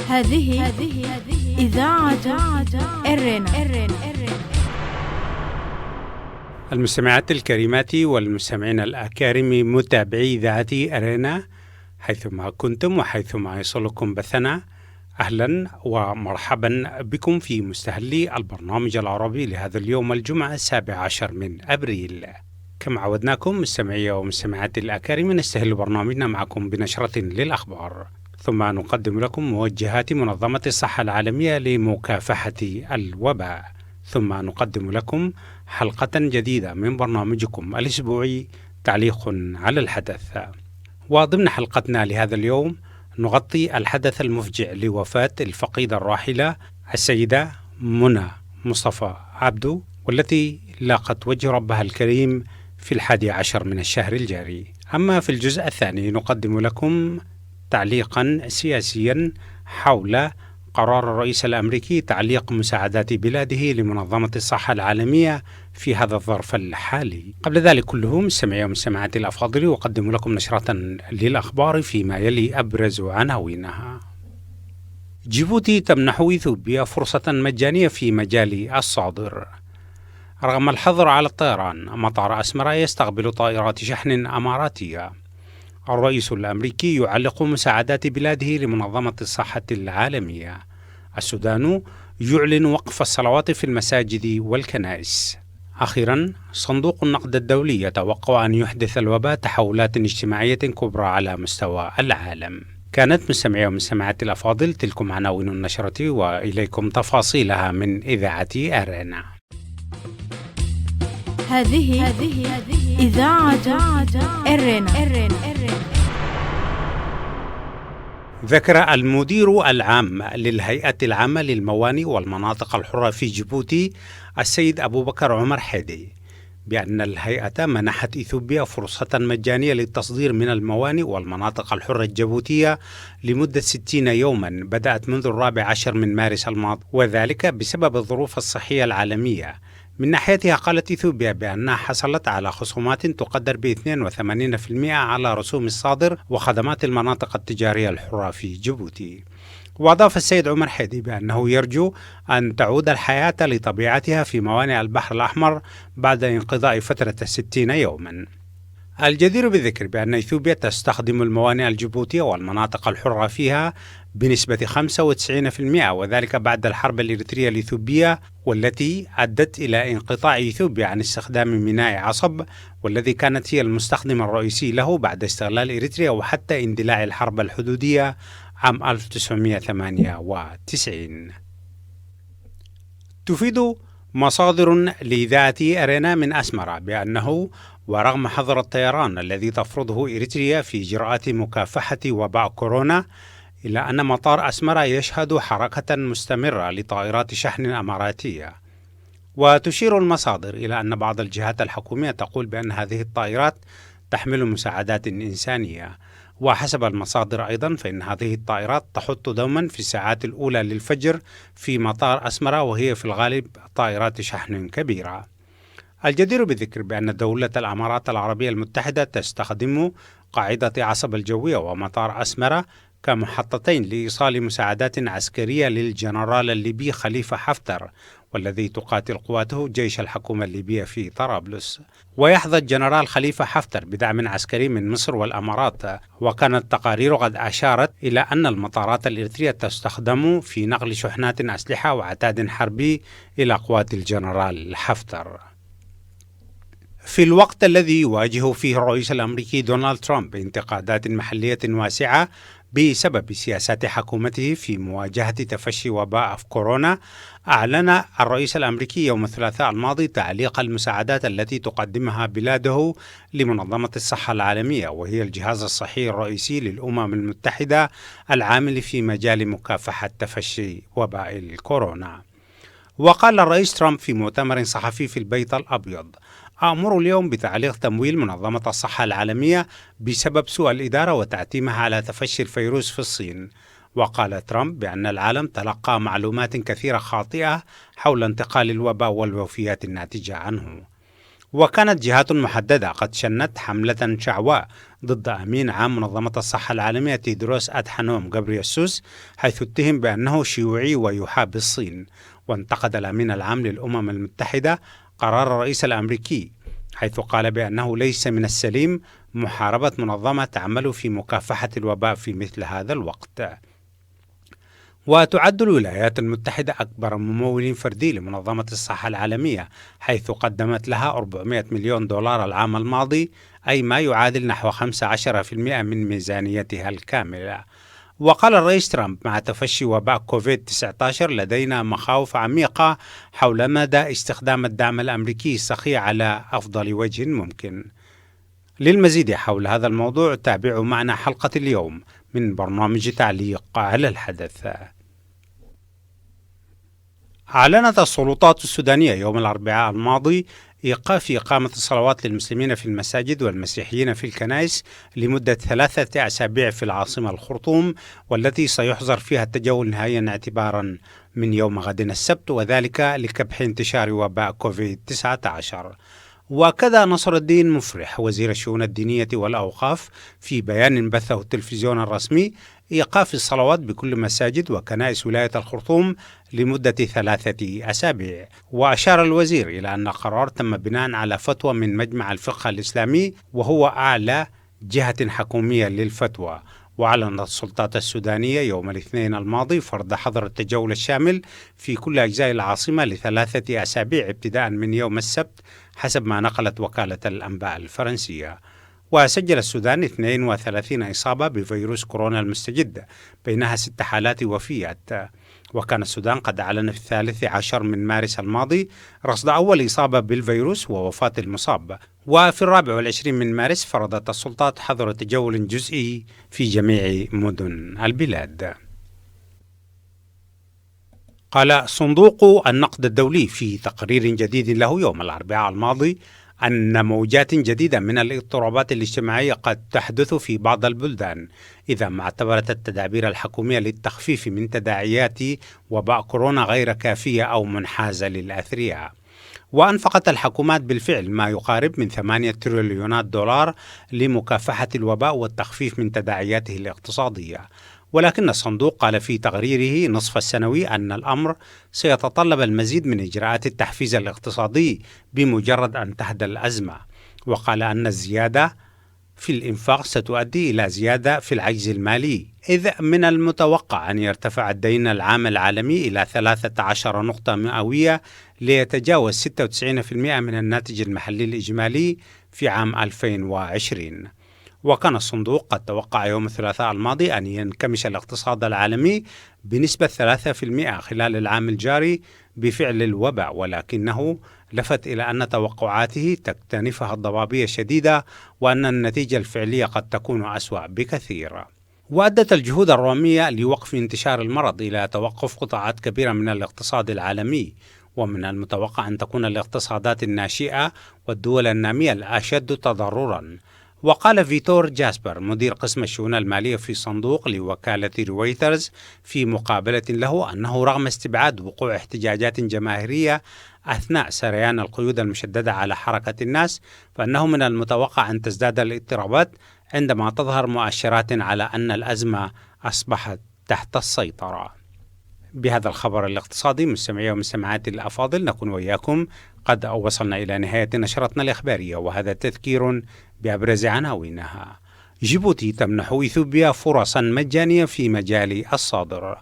هذه إذاعة إرنا. المستمعات الكريمات والمستمعين الأكارم متابعي إذاعة أرينا حيثما كنتم وحيثما يصلكم بثنا، أهلا ومرحبا بكم في مستهل البرنامج العربي لهذا اليوم الجمعة 17 من أبريل. كما عودناكم مستمعي ومستمعات الأكارم نستهل برنامجنا معكم بنشرة للأخبار، ثم نقدم لكم موجهات منظمة الصحة العالمية لمكافحة الوباء، ثم نقدم لكم حلقة جديدة من برنامجكم الأسبوعي تعليق على الحدث. وضمن حلقتنا لهذا اليوم نغطي الحدث المفجع لوفاة الفقيدة الراحلة السيدة منى مصطفى عبدو، والتي لاقت وجه ربها الكريم في 11 من الشهر الجاري. أما في الجزء الثاني نقدم لكم تعليقا سياسيا حول قرار الرئيس الأمريكي تعليق مساعدات بلاده لمنظمة الصحة العالمية في هذا الظرف الحالي. قبل ذلك كله مستمعي ومستمعاتي الأفاضل، أقدم لكم نشرة للأخبار فيما يلي أبرز عناوينها. جيبوتي تمنح إثيوبيا فرصة مجانية في مجال الصادر. رغم الحظر على الطيران، مطار أسمرة يستقبل طائرات شحن أماراتية. الرئيس الأمريكي يعلق مساعدات بلاده لمنظمة الصحة العالمية. السودان يعلن وقف الصلوات في المساجد والكنائس. أخيرا، صندوق النقد الدولي يتوقع أن يحدث الوباء تحولات اجتماعية كبرى على مستوى العالم. كانت مستمعي ومستمعات الأفاضل تلكم عناوين النشرة، وإليكم تفاصيلها من إذاعة أرينا. هذه إذاعة إرنا. ذكر المدير العام للهيئة العامة للموانئ والمناطق الحرة في جيبوتي السيد أبو بكر عمر حيدي بأن الهيئة منحت إثيوبيا فرصة مجانية للتصدير من الموانئ والمناطق الحرة الجيبوتية لمدة 60 يوما بدأت منذ 14 من مارس الماضي، وذلك بسبب الظروف الصحية العالمية. من ناحيتها قالت إثيوبيا بأنها حصلت على خصومات تقدر ب 82% على رسوم الصادر وخدمات المناطق التجارية الحرة في جيبوتي. وأضاف السيد عمر حيدي بأنه يرجو أن تعود الحياة لطبيعتها في موانئ البحر الأحمر بعد انقضاء فترة 60 يوما. الجدير بالذكر بأن إثيوبيا تستخدم الموانئ الجيبوتية والمناطق الحرة فيها بنسبة 95%، وذلك بعد الحرب الإريترية الإثيوبية، والتي أدت إلى انقطاع إثيوبيا عن استخدام ميناء عصب، والذي كانت هي المستخدم الرئيسي له بعد استغلال إريتريا وحتى اندلاع الحرب الحدودية عام 1998. تفيد مصادر لإذاعة أرينا من أسمرة بأنه ورغم حظر الطيران الذي تفرضه إريتريا في إجراءات مكافحة وباء كورونا، إلا أن مطار أسمرة يشهد حركة مستمرة لطائرات شحن أماراتية. وتشير المصادر إلى أن بعض الجهات الحكومية تقول بأن هذه الطائرات تحمل مساعدات إنسانية. وحسب المصادر أيضا فإن هذه الطائرات تحط دوما في الساعات الأولى للفجر في مطار أسمرة، وهي في الغالب طائرات شحن كبيرة. الجدير بالذكر بأن دولة الإمارات العربية المتحدة تستخدم قاعدة عصب الجوية ومطار أسمرة كمحطتين لإيصال مساعدات عسكرية للجنرال الليبي خليفة حفتر، والذي تقاتل قواته جيش الحكومة الليبية في طرابلس. ويحظى الجنرال خليفة حفتر بدعم عسكري من مصر والأمارات، وكانت تقارير قد أشارت إلى أن المطارات الإريترية تستخدم في نقل شحنات أسلحة وعتاد حربي إلى قوات الجنرال حفتر. في الوقت الذي يواجه فيه الرئيس الأمريكي دونالد ترامب انتقادات محلية واسعة بسبب سياسات حكومته في مواجهة تفشي وباء كورونا، أعلن الرئيس الأمريكي يوم الثلاثاء الماضي تعليق المساعدات التي تقدمها بلاده لمنظمة الصحة العالمية، وهي الجهاز الصحي الرئيسي للأمم المتحدة العامل في مجال مكافحة تفشي وباء الكورونا. وقال الرئيس ترامب في مؤتمر صحفي في البيت الأبيض: أأمر اليوم بتعليق تمويل منظمة الصحة العالمية بسبب سوء الإدارة وتعتيمها على تفشي الفيروس في الصين. وقال ترامب بأن العالم تلقى معلومات كثيرة خاطئة حول انتقال الوباء والوفيات الناتجة عنه. وكانت جهات محددة قد شنت حملة شعواء ضد أمين عام منظمة الصحة العالمية تيدروس أدحانوم غبرييسوس، حيث اتهم بأنه شيوعي ويحابي الصين. وانتقد الأمين العام للأمم المتحدة قرار الرئيس الأمريكي، حيث قال بأنه ليس من السليم محاربة منظمة تعمل في مكافحة الوباء في مثل هذا الوقت. وتعد الولايات المتحدة أكبر ممول فردي لمنظمة الصحة العالمية، حيث قدمت لها 400 مليون دولار العام الماضي، أي ما يعادل نحو 15% من ميزانيتها الكاملة. وقال الرئيس ترامب: مع تفشي وباء كوفيد-19 لدينا مخاوف عميقة حول مدى استخدام الدعم الأمريكي السخي على أفضل وجه ممكن. للمزيد حول هذا الموضوع تابعوا معنا حلقة اليوم من برنامج تعليق على الحدث. أعلنت السلطات السودانية يوم الأربعاء الماضي إيقاف إقامة الصلوات للمسلمين في المساجد والمسيحيين في الكنائس لمدة 3 أسابيع في العاصمة الخرطوم، والتي سيحظر فيها التجول نهائيا اعتبارا من يوم غد السبت، وذلك لكبح انتشار وباء كوفيد-19. وكذا نصر الدين مفرح وزير الشؤون الدينية والأوقاف في بيان بثه التلفزيون الرسمي إيقاف الصلوات بكل مساجد وكنائس ولاية الخرطوم لمدة 3 أسابيع. وأشار الوزير إلى أن القرار تم بناء على فتوى من مجمع الفقه الإسلامي، وهو أعلى جهة حكومية للفتوى. وأعلنت السلطات السودانية يوم الاثنين الماضي فرض حظر التجول الشامل في كل أجزاء العاصمة ل3 أسابيع ابتداء من يوم السبت، حسب ما نقلت وكالة الأنباء الفرنسية. وسجل السودان 32 إصابة بفيروس كورونا المستجد، بينها 6 حالات وفيات. وكان السودان قد أعلن في 13 من مارس الماضي رصد أول إصابة بالفيروس ووفاة المصاب. وفي 24 من مارس فرضت السلطات حظر تجول جزئي في جميع مدن البلاد. قال صندوق النقد الدولي في تقرير جديد له يوم الأربعاء الماضي أن موجات جديدة من الاضطرابات الاجتماعية قد تحدث في بعض البلدان إذا ما اعتبرت التدابير الحكومية للتخفيف من تداعيات وباء كورونا غير كافية أو منحازة للأثرياء. وأنفقت الحكومات بالفعل ما يقارب من 8 تريليونات دولار لمكافحة الوباء والتخفيف من تداعياته الاقتصادية. ولكن الصندوق قال في تقريره نصف السنوي أن الأمر سيتطلب المزيد من إجراءات التحفيز الاقتصادي بمجرد أن تهدأ الأزمة. وقال أن الزيادة في الإنفاق ستؤدي إلى زيادة في العجز المالي، إذ من المتوقع أن يرتفع الدين العام العالمي إلى 13 نقطة مئوية ليتجاوز 96% من الناتج المحلي الإجمالي في عام 2020. وكان الصندوق قد توقع يوم الثلاثاء الماضي أن ينكمش الاقتصاد العالمي بنسبة 3% خلال العام الجاري بفعل الوباء، ولكنه لفت إلى أن توقعاته تكتنفها الضبابية الشديدة وأن النتيجة الفعلية قد تكون أسوأ بكثير. وأدت الجهود الرامية لوقف انتشار المرض إلى توقف قطاعات كبيرة من الاقتصاد العالمي، ومن المتوقع أن تكون الاقتصادات الناشئة والدول النامية الأشد تضررا. وقال فيتور جاسبر مدير قسم الشؤون المالية في صندوق لوكالة رويترز في مقابلة له أنه رغم استبعاد وقوع احتجاجات جماهيرية أثناء سريان القيود المشددة على حركة الناس، فإنه من المتوقع أن تزداد الاضطرابات عندما تظهر مؤشرات على أن الأزمة أصبحت تحت السيطرة. بهذا الخبر الاقتصادي مستمعي ومستمعاتي الأفاضل، نكون وإياكم قد وصلنا إلى نهاية نشرتنا الإخبارية، وهذا تذكير بأبرز عناوينها. جيبوتي تمنح إثيوبيا فرصا مجانية في مجال الصادر.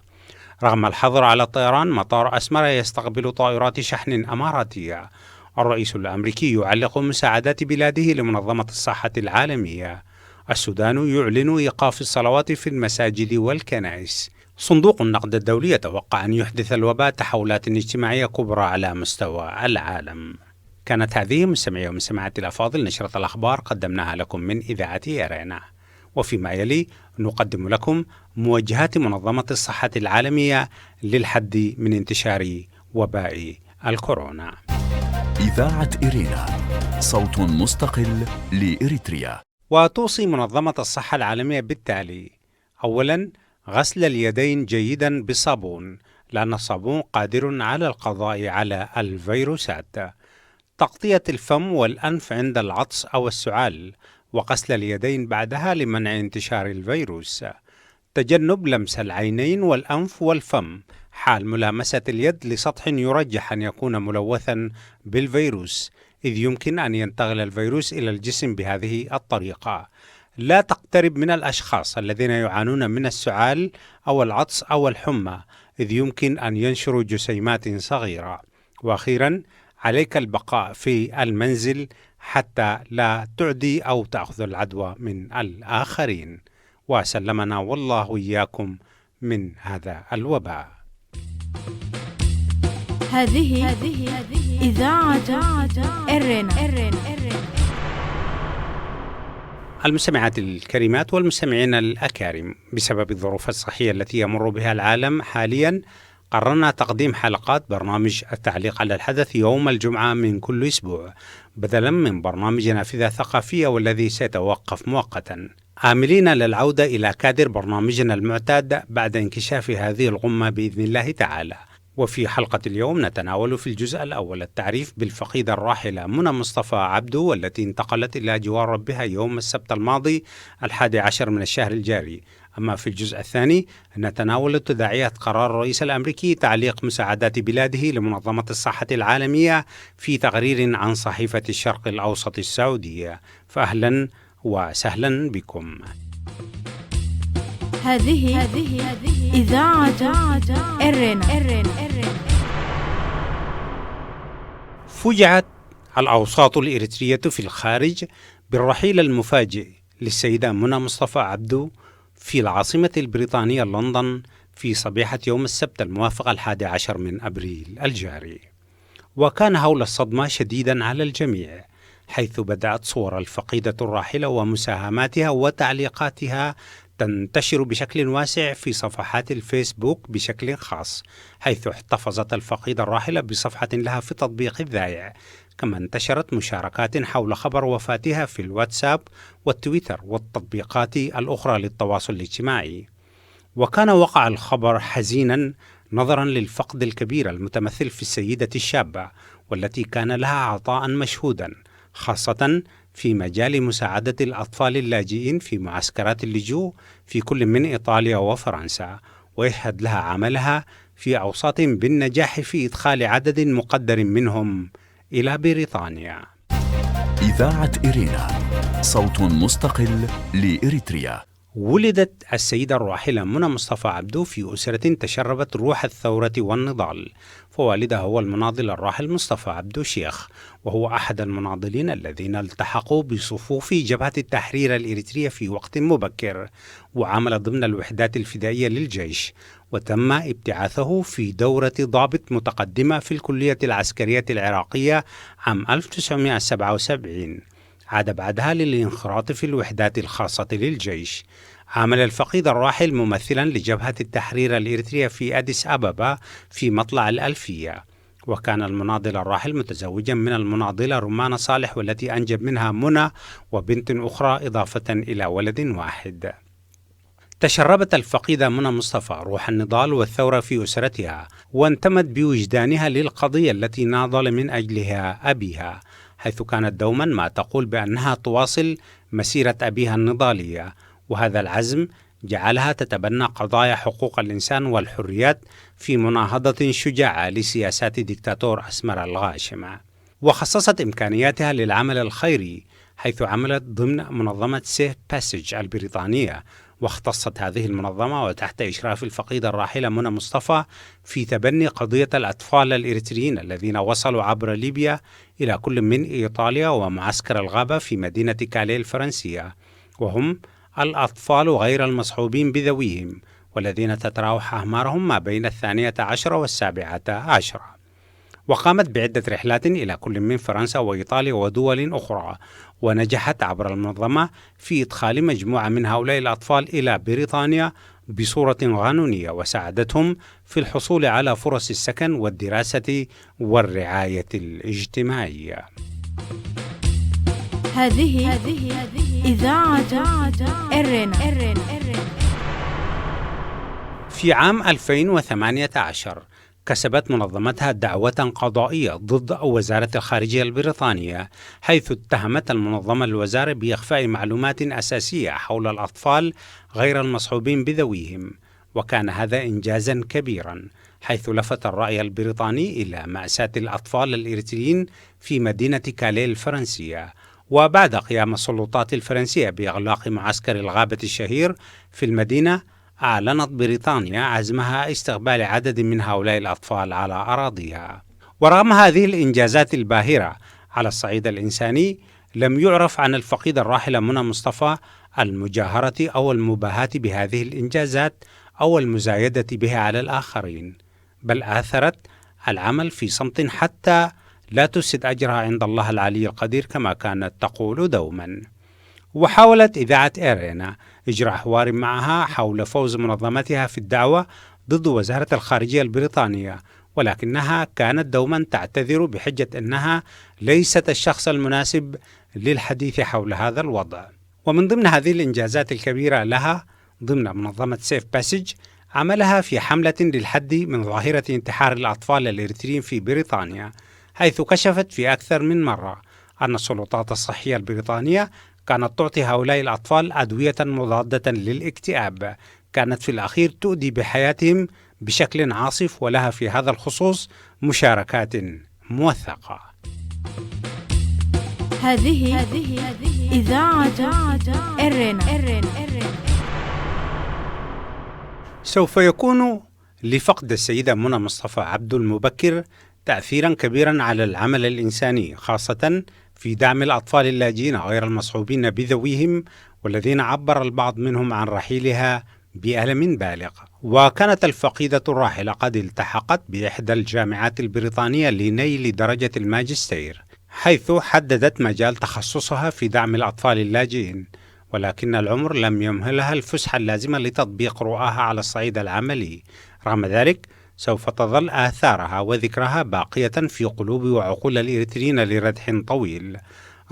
رغم الحظر على الطيران، مطار أسمرة يستقبل طائرات شحن أماراتية. الرئيس الأمريكي يعلق مساعدات بلاده لمنظمة الصحة العالمية. السودان يعلن إيقاف الصلوات في المساجد والكنائس. صندوق النقد الدولي يتوقع أن يحدث الوباء تحولات اجتماعية كبرى على مستوى العالم. كانت هذه مستمعي ومستمعاتي الأفاضل نشرة الأخبار قدمناها لكم من إذاعة أرينا، وفيما يلي نقدم لكم موجهات منظمة الصحة العالمية للحد من انتشار وباء الكورونا. إذاعة إرينا، صوت مستقل لإريتريا. وتوصي منظمة الصحة العالمية بالتالي: أولا، غسل اليدين جيدا بالصابون، لأن الصابون قادر على القضاء على الفيروسات. تغطية الفم والأنف عند العطس أو السعال، وغسل اليدين بعدها لمنع انتشار الفيروس. تجنب لمس العينين والأنف والفم حال ملامسة اليد لسطح يرجح أن يكون ملوثا بالفيروس، إذ يمكن أن ينتقل الفيروس إلى الجسم بهذه الطريقة. لا تقترب من الأشخاص الذين يعانون من السعال أو العطس أو الحمى، إذ يمكن أن ينشروا جسيمات صغيرة. وأخيرا، عليك البقاء في المنزل حتى لا تعدي أو تأخذ العدوى من الآخرين. وسلمنا والله وإياكم من هذا الوباء. هذه إذاعة إرنا. المستمعات الكريمات والمستمعين الأكارم، بسبب الظروف الصحية التي يمر بها العالم حاليا، قررنا تقديم حلقات برنامج التعليق على الحدث يوم الجمعة من كل أسبوع، بدلا من برنامج نافذة ثقافية والذي سيتوقف مؤقتا، آملين للعودة إلى كادر برنامجنا المعتاد بعد انكشاف هذه الغمة بإذن الله تعالى. وفي حلقة اليوم نتناول في الجزء الأول التعريف بالفقيدة الراحلة منى مصطفى عبده، والتي انتقلت إلى جوار ربها يوم السبت الماضي 11 من الشهر الجاري. أما في الجزء الثاني نتناول تداعيات قرار الرئيس الأمريكي تعليق مساعدات بلاده لمنظمة الصحة العالمية في تقرير عن صحيفة الشرق الأوسط السعودية. فأهلا وسهلا بكم. هذه إذاعة إرنا. فوجئت الأوساط الإريترية في الخارج بالرحيل المفاجئ للسيدة منى مصطفى عبده في العاصمة البريطانية لندن في صبيحة يوم السبت الموافق 11 من أبريل الجاري. وكان هول الصدمة شديدا على الجميع، حيث بدأت صور الفقيدة الراحلة ومساهماتها وتعليقاتها تنتشر بشكل واسع في صفحات الفيسبوك بشكل خاص، حيث احتفظت الفقيدة الراحلة بصفحة لها في تطبيق الذايع. كما انتشرت مشاركات حول خبر وفاتها في الواتساب والتويتر والتطبيقات الأخرى للتواصل الاجتماعي. وكان وقع الخبر حزينا نظرا للفقد الكبير المتمثل في السيدة الشابة، والتي كان لها عطاء مشهودا، خاصة في مجال مساعدة الأطفال اللاجئين في معسكرات اللجوء في كل من إيطاليا وفرنسا، ويشهد لها عملها في أوساط بالنجاح في إدخال عدد مقدر منهم إلى بريطانيا. إذاعة إرينا، صوت مستقل لإريتريا. ولدت السيدة الراحلة منى مصطفى عبده في أسرة تشربت روح الثورة والنضال، فوالدها هو المناضل الراحل مصطفى عبده شيخ، وهو أحد المناضلين الذين التحقوا بصفوف جبهة التحرير الإريترية في وقت مبكر، وعمل ضمن الوحدات الفدائية للجيش، وتم ابتعاثه في دورة ضابط متقدمة في الكلية العسكرية العراقية عام 1977. عاد بعدها للانخراط في الوحدات الخاصة للجيش. عمل الفقيد الراحل ممثلا لجبهة التحرير الإريترية في أديس أبابا في مطلع الألفية. وكان المناضل الراحل متزوجا من المناضلة رمانة صالح، والتي أنجب منها منى وبنت أخرى إضافة إلى ولد واحد. تشربت الفقيدة منى مصطفى روح النضال والثورة في أسرتها، وانتمت بوجدانها للقضية التي ناضل من أجلها أبيها، حيث كانت دوما ما تقول بأنها تواصل مسيرة أبيها النضالية، وهذا العزم جعلها تتبنى قضايا حقوق الإنسان والحريات في مناهضة شجاعة لسياسات ديكتاتور أسمر الغاشمة. وخصصت إمكانياتها للعمل الخيري، حيث عملت ضمن منظمة سيف باسج البريطانية، واختصت هذه المنظمة وتحت إشراف الفقيدة الراحلة منى مصطفى في تبني قضية الأطفال الإريتريين الذين وصلوا عبر ليبيا إلى كل من إيطاليا ومعسكر الغابة في مدينة كاليه الفرنسية، وهم الأطفال غير المصحوبين بذويهم، والذين تتراوح أعمارهم ما بين 12 و17. وقامت بعدة رحلات إلى كل من فرنسا وإيطاليا ودول أخرى، ونجحت عبر المنظمة في إدخال مجموعة من هؤلاء الأطفال إلى بريطانيا بصورة قانونية، وساعدتهم في الحصول على فرص السكن والدراسة والرعاية الاجتماعية. هذه إذاعة إرنا. في عام 2018 كسبت منظمتها دعوة قضائية ضد وزارة الخارجية البريطانية، حيث اتهمت المنظمة الوزارة بإخفاء معلومات أساسية حول الأطفال غير المصحوبين بذويهم، وكان هذا إنجازا كبيرا، حيث لفت الرأي البريطاني إلى مأساة الأطفال الإريتريين في مدينة كاليه الفرنسية. وبعد قيام السلطات الفرنسية بإغلاق معسكر الغابة الشهير في المدينة، أعلنت بريطانيا عزمها استقبال عدد من هؤلاء الأطفال على أراضيها. ورغم هذه الإنجازات الباهرة على الصعيد الإنساني، لم يعرف عن الفقيدة الراحلة منى مصطفى المجاهرة أو المباهاة بهذه الإنجازات أو المزايدة بها على الآخرين، بل آثرت العمل في صمت حتى لا تفسد أجرها عند الله العلي القدير كما كانت تقول دوما. وحاولت إذاعة إيرينا إجراء حوار معها حول فوز منظمتها في الدعوة ضد وزارة الخارجية البريطانية، ولكنها كانت دوما تعتذر بحجة أنها ليست الشخص المناسب للحديث حول هذا الوضع. ومن ضمن هذه الإنجازات الكبيرة لها ضمن منظمة سيف باسج عملها في حملة للحد من ظاهرة انتحار الأطفال الإريتريين في بريطانيا، حيث كشفت في أكثر من مرة أن السلطات الصحية البريطانية كانت تعطي هؤلاء الأطفال أدوية مضادة للاكتئاب كانت في الأخير تؤدي بحياتهم بشكل عاصف، ولها في هذا الخصوص مشاركات موثقة. هذه إذاعة إرينا. سوف يكون لفقد السيدة منى مصطفى عبدو المبكر تأثيرا كبيرا على العمل الإنساني، خاصة في دعم الأطفال اللاجئين غير المصحوبين بذويهم، والذين عبر البعض منهم عن رحيلها بألم بالغ. وكانت الفقيدة الراحلة قد التحقت بإحدى الجامعات البريطانية لنيل درجة الماجستير، حيث حددت مجال تخصصها في دعم الأطفال اللاجئين، ولكن العمر لم يمهلها الفسحة اللازمة لتطبيق رؤاها على الصعيد العملي. رغم ذلك سوف تظل آثارها وذكرها باقية في قلوب وعقول الإريتريين لردح طويل.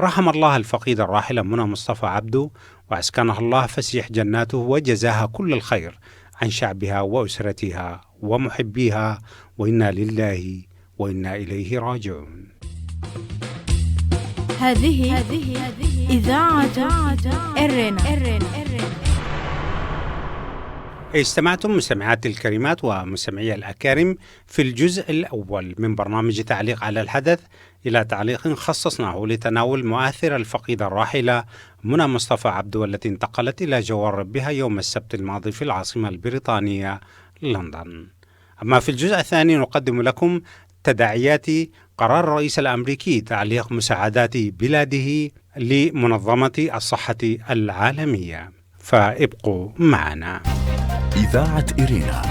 رحم الله الفقيدة الراحلة منى مصطفى عبدو، وأسكنها الله فسيح جناته، وجزاها كل الخير عن شعبها وأسرتها ومحبيها، وإنا لله وإنا إليه راجعون. هذه إذاعة إرينا. استمعتم مستمعات الكريمات ومستمعي الأكارم في الجزء الأول من برنامج تعليق على الحدث إلى تعليق خصصناه لتناول مؤثر الفقيدة الراحلة منى مصطفى عبدو، التي انتقلت إلى جوار ربها يوم السبت الماضي في العاصمة البريطانية لندن. أما في الجزء الثاني نقدم لكم تداعيات قرار الرئيس الأمريكي تعليق مساعدات بلاده لمنظمة الصحة العالمية، فابقوا معنا. إذاعة إرينا،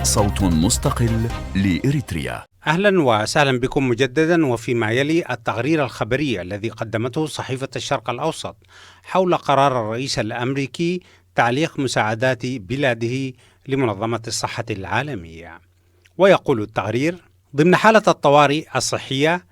صوت مستقل لإريتريا. أهلا وسهلا بكم مجددا، وفيما يلي التقرير الخبري الذي قدمته صحيفة الشرق الأوسط حول قرار الرئيس الأمريكي تعليق مساعدات بلاده لمنظمة الصحة العالمية. ويقول التقرير: ضمن حالة الطوارئ الصحية،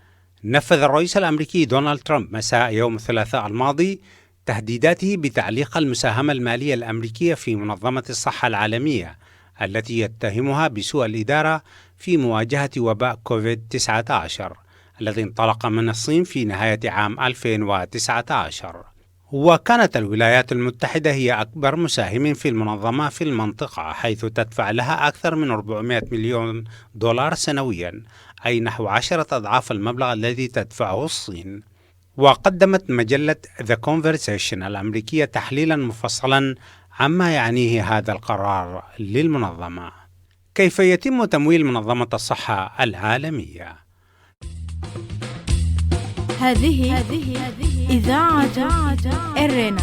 نفذ الرئيس الأمريكي دونالد ترامب مساء يوم الثلاثاء الماضي تهديداته بتعليق المساهمة المالية الأمريكية في منظمة الصحة العالمية التي يتهمها بسوء الإدارة في مواجهة وباء كوفيد-19 الذي انطلق من الصين في نهاية عام 2019. وكانت الولايات المتحدة هي أكبر مساهم في المنظمة في المنطقة، حيث تدفع لها أكثر من 400 مليون دولار سنويا، أي نحو 10 أضعاف المبلغ الذي تدفعه الصين. وقدمت مجلة The Conversation الأمريكية تحليلا مفصلا عما يعنيه هذا القرار للمنظمة. كيف يتم تمويل منظمة الصحة العالمية؟ هذه إذاعة إرينا.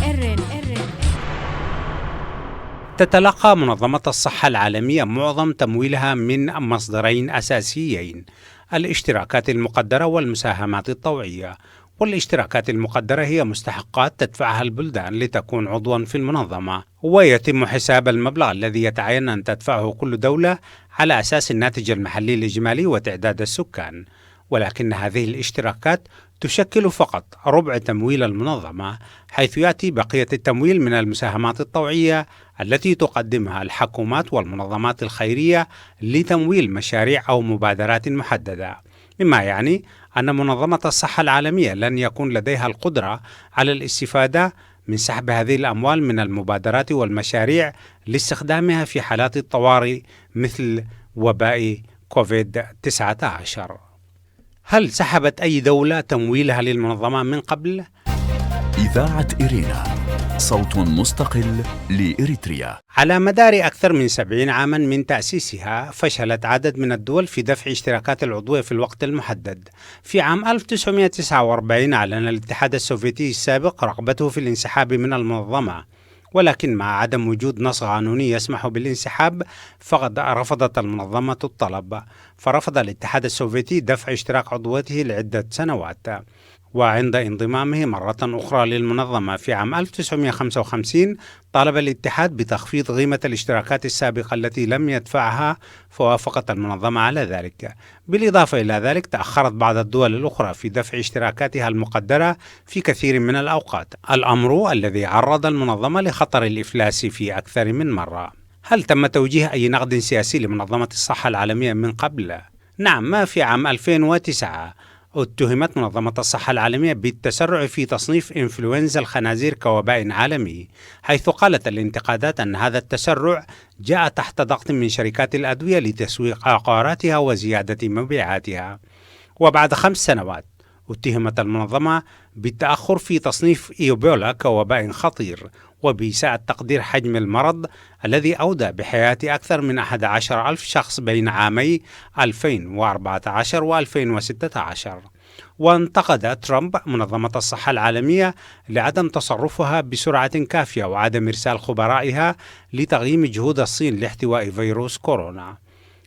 تتلقى منظمة الصحة العالمية معظم تمويلها من مصدرين أساسيين: الاشتراكات المقدرة والمساهمات الطوعية. والاشتراكات المقدرة هي مستحقات تدفعها البلدان لتكون عضوا في المنظمة، ويتم حساب المبلغ الذي يتعين أن تدفعه كل دولة على أساس الناتج المحلي الإجمالي وتعداد السكان. ولكن هذه الاشتراكات تشكل فقط ربع تمويل المنظمة، حيث يأتي بقية التمويل من المساهمات الطوعية التي تقدمها الحكومات والمنظمات الخيرية لتمويل مشاريع أو مبادرات محددة، مما يعني أن منظمة الصحة العالمية لن يكون لديها القدرة على الاستفادة من سحب هذه الأموال من المبادرات والمشاريع لاستخدامها في حالات الطوارئ مثل وباء كوفيد-19. هل سحبت أي دولة تمويلها للمنظمة من قبل؟ إذاعة إرينا، صوت مستقل لإريتريا. على مدار أكثر من 70 عاما من تأسيسها، فشلت عدد من الدول في دفع اشتراكات العضوية في الوقت المحدد. في عام 1949 أعلن الاتحاد السوفيتي السابق رغبته في الانسحاب من المنظمة، ولكن مع عدم وجود نص قانوني يسمح بالانسحاب فقد رفضت المنظمة الطلب، فرفض الاتحاد السوفيتي دفع اشتراك عضويته لعدة سنوات. وعند انضمامه مرة أخرى للمنظمة في عام 1955 طالب الاتحاد بتخفيض قيمة الاشتراكات السابقة التي لم يدفعها، فوافقت المنظمة على ذلك. بالإضافة إلى ذلك تأخرت بعض الدول الأخرى في دفع اشتراكاتها المقدرة في كثير من الأوقات، الأمر الذي عرض المنظمة لخطر الإفلاس في أكثر من مرة. هل تم توجيه أي نقد سياسي لمنظمة الصحة العالمية من قبل؟ نعم، ما في عام 2009 اتهمت منظمة الصحة العالمية بالتسرع في تصنيف إنفلونزا الخنازير كوباء عالمي، حيث قالت الانتقادات أن هذا التسرع جاء تحت ضغط من شركات الأدوية لتسويق عقاراتها وزيادة مبيعاتها. وبعد 5 سنوات اتهمت المنظمة بالتأخر في تصنيف إيبولا كوباء خطير، وبإساءة تقدير حجم المرض الذي أودى بحياة أكثر من 11,000 شخص بين عامي 2014 و2016. وانتقد ترامب منظمة الصحة العالمية لعدم تصرفها بسرعة كافية وعدم إرسال خبرائها لتقييم جهود الصين لاحتواء فيروس كورونا.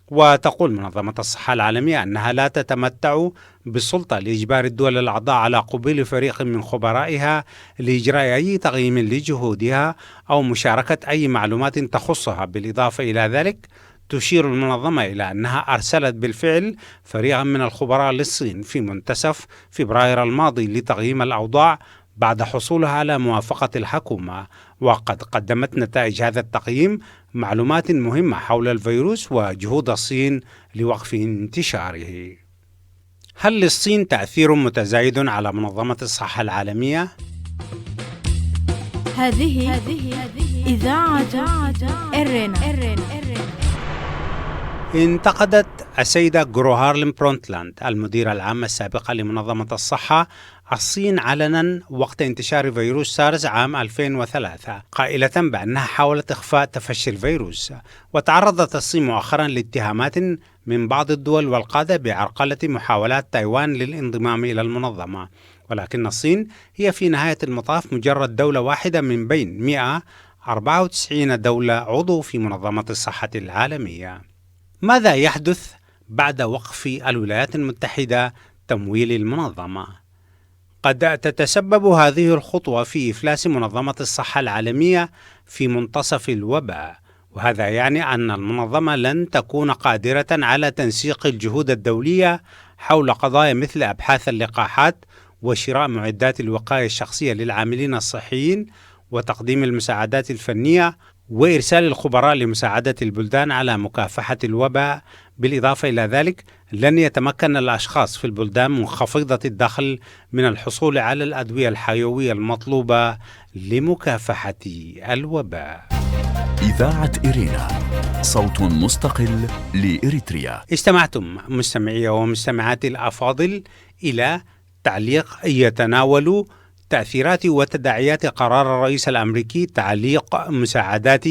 وتقول منظمة الصحة العالمية أنها لا تتمتع بالسلطة لإجبار الدول الأعضاء على قبول فريق من خبرائها لإجراء أي تقييم لجهودها أو مشاركة أي معلومات تخصها. بالإضافة إلى ذلك تشير المنظمة إلى أنها أرسلت بالفعل فريقا من الخبراء للصين في منتصف فبراير الماضي لتقييم الأوضاع بعد حصولها على موافقة الحكومة، وقد قدمت نتائج هذا التقييم معلومات مهمة حول الفيروس وجهود الصين لوقف انتشاره. هل للصين تأثير متزايد على منظمة الصحة العالمية؟ هذه إذاعة إرينا. انتقدت السيدة جروهارلم برونتلاند المديرة العامة السابقة لمنظمة الصحة الصين علنا وقت انتشار فيروس سارس عام 2003، قائلة بأنها حاولت إخفاء تفشي الفيروس. وتعرضت الصين مؤخرا لاتهامات من بعض الدول والقادة بعرقلة محاولات تايوان للانضمام إلى المنظمة، ولكن الصين هي في نهاية المطاف مجرد دولة واحدة من بين 194 دولة عضو في منظمة الصحة العالمية. ماذا يحدث بعد وقف الولايات المتحدة تمويل المنظمة؟ قد تتسبب هذه الخطوة في إفلاس منظمة الصحة العالمية في منتصف الوباء، وهذا يعني أن المنظمة لن تكون قادرة على تنسيق الجهود الدولية حول قضايا مثل أبحاث اللقاحات وشراء معدات الوقاية الشخصية للعاملين الصحيين وتقديم المساعدات الفنية وإرسال الخبراء لمساعدة البلدان على مكافحة الوباء. بالإضافة إلى ذلك لن يتمكن الأشخاص في البلدان منخفضة الدخل من الحصول على الأدوية الحيوية المطلوبة لمكافحة الوباء. إذاعة إرينا، صوت مستقل لإريتريا. استمعتم مستمعي ومستمعاتي الأفاضل إلى تعليق يتناول تأثيرات وتداعيات قرار الرئيس الأمريكي تعليق مساعدات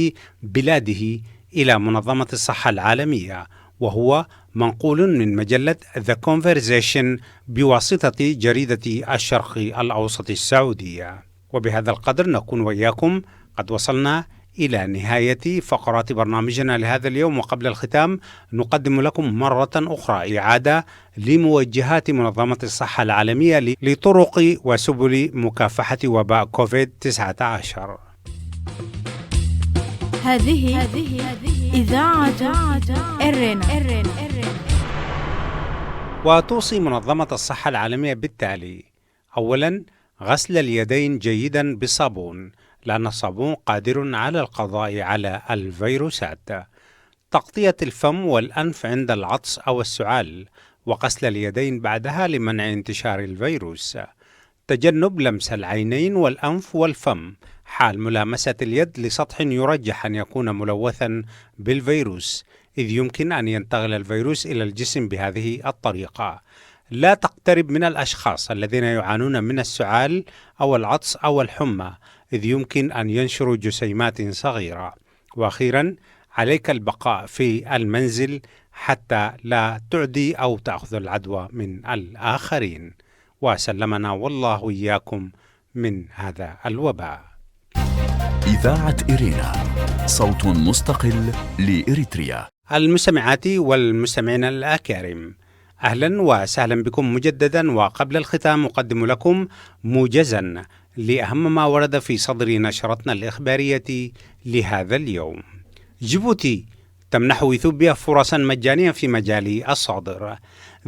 بلاده إلى منظمة الصحة العالمية، وهو منقول من مجلة The Conversation بواسطة جريدة الشرق الأوسط السعودية. وبهذا القدر نكون وإياكم قد وصلنا إلى نهاية فقرات برنامجنا لهذا اليوم، وقبل الختام نقدم لكم مرة أخرى إعادة لموجهات منظمة الصحة العالمية لطرق وسبل مكافحة وباء كوفيد-19. هذه إذاعة إرينا. وتوصي منظمة الصحة العالمية بالتالي: أولاً، غسل اليدين جيداً بالصابون، لأن الصابون قادر على القضاء على الفيروسات. تغطية الفم والأنف عند العطس أو السعال، وغسل اليدين بعدها لمنع انتشار الفيروس. تجنب لمس العينين والأنف والفم حال ملامسة اليد لسطح يرجح أن يكون ملوثا بالفيروس، إذ يمكن أن ينتقل الفيروس إلى الجسم بهذه الطريقة. لا تقترب من الأشخاص الذين يعانون من السعال أو العطس أو الحمى، إذ يمكن أن ينشروا جسيمات صغيرة. وأخيرا، عليك البقاء في المنزل حتى لا تعدي أو تأخذ العدوى من الآخرين. وسلمنا والله إياكم من هذا الوباء. إذاعة إرينا، صوت مستقل لإريتريا. المستمعات والمستمعين الأكارم، أهلا وسهلا بكم مجددا. وقبل الختام أقدم لكم موجزا لأهم ما ورد في صدر نشرتنا الإخبارية لهذا اليوم. جيبوتي تمنح إثيوبيا فرصا مجانية في مجال الصادر.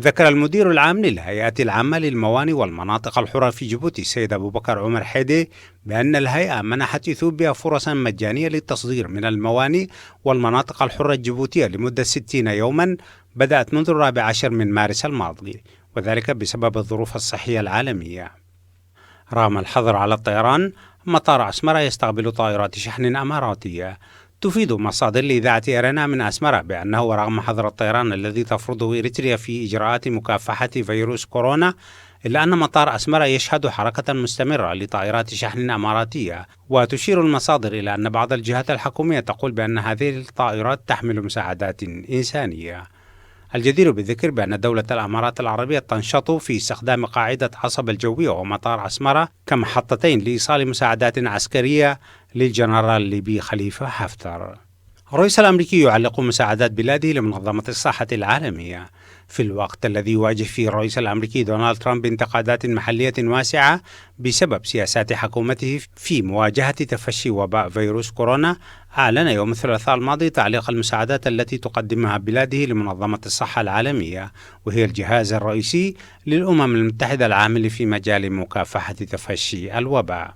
ذكر المدير العام للهيئة العامة للموانئ والمناطق الحرة في جيبوتي السيد أبو بكر عمر حيدي بأن الهيئة منحت إثيوبيا فرصا مجانية للتصدير من الموانئ والمناطق الحرة الجيبوتية لمدة 60 يوما بدأت منذ 14 من مارس الماضي، وذلك بسبب الظروف الصحية العالمية. رغم الحظر على الطيران، مطار أسمرة يستقبل طائرات شحن أماراتية. تفيد مصادر لإذاعة إرينا من أسمرة بأنه رغم حظر الطيران الذي تفرضه إريتريا في إجراءات مكافحة فيروس كورونا، إلا أن مطار أسمرة يشهد حركة مستمرة لطائرات شحن أماراتية. وتشير المصادر إلى أن بعض الجهات الحكومية تقول بأن هذه الطائرات تحمل مساعدات إنسانية. الجدير بالذكر بأن دولة الإمارات العربية تنشط في استخدام قاعدة عصب الجوية ومطار أسمرة كمحطتين لإيصال مساعدات عسكرية للجنرال الليبي خليفة حفتر. الرئيس الأمريكي يعلق مساعدات بلاده لمنظمة الصحة العالمية في الوقت الذي يواجه فيه الرئيس الأمريكي دونالد ترامب انتقادات محلية واسعة بسبب سياسات حكومته في مواجهة تفشي وباء فيروس كورونا. أعلن يوم الثلاثاء الماضي تعليق المساعدات التي تقدمها بلاده لمنظمة الصحة العالمية، وهي الجهاز الرئيسي للأمم المتحدة العامل في مجال مكافحة تفشي الوباء.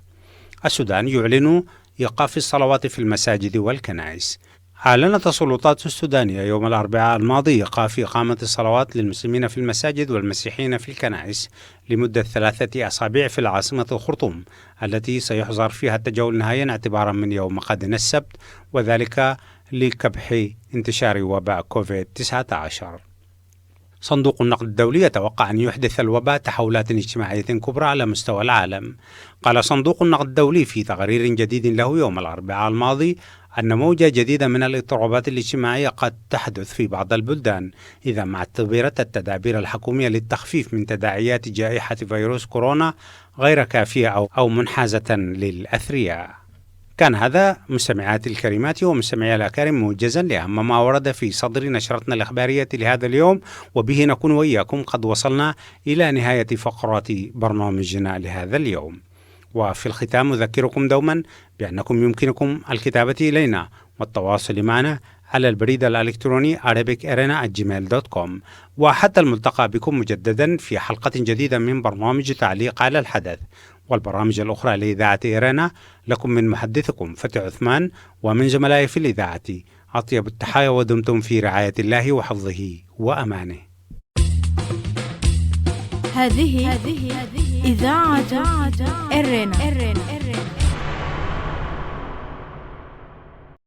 السودان يعلن إيقاف الصلوات في المساجد والكنائس. أعلنت السلطات السودانية يوم الأربعاء الماضي إيقاف إقامة الصلوات للمسلمين في المساجد والمسيحيين في الكنائس لمدة 3 أسابيع في العاصمة الخرطوم، التي سيحظر فيها التجول نهائيا اعتبارا من يوم غد السبت، وذلك لكبح انتشار وباء كوفيد-19. صندوق النقد الدولي يتوقع أن يحدث الوباء تحولات اجتماعية كبرى على مستوى العالم. قال صندوق النقد الدولي في تقرير جديد له يوم الأربعاء الماضي أن موجة جديدة من الاضطرابات الاجتماعية قد تحدث في بعض البلدان إذا ما اعتبرت التدابير الحكومية للتخفيف من تداعيات جائحة فيروس كورونا غير كافية أو منحازة للأثرياء. كان هذا مستمعاتي الكريمات ومستمعي الأكارم موجزا لأهم ما ورد في صدر نشرتنا الإخبارية لهذا اليوم، وبه نكون وإياكم قد وصلنا إلى نهاية فقرات برنامجنا لهذا اليوم. وفي الختام أذكركم دوما بأنكم يمكنكم الكتابة إلينا والتواصل معنا على البريد الإلكتروني arabicirena@gmail.com، وحتى الملتقى بكم مجددا في حلقة جديدة من برنامج تعليق على الحدث والبرامج الأخرى لإذاعة إرينا. لكم من محدثكم فتح عثمان ومن زملائي في الإذاعة أطيب التحايا، ودمتم في رعاية الله وحفظه وأمانه. هذه إذاعة إرينا.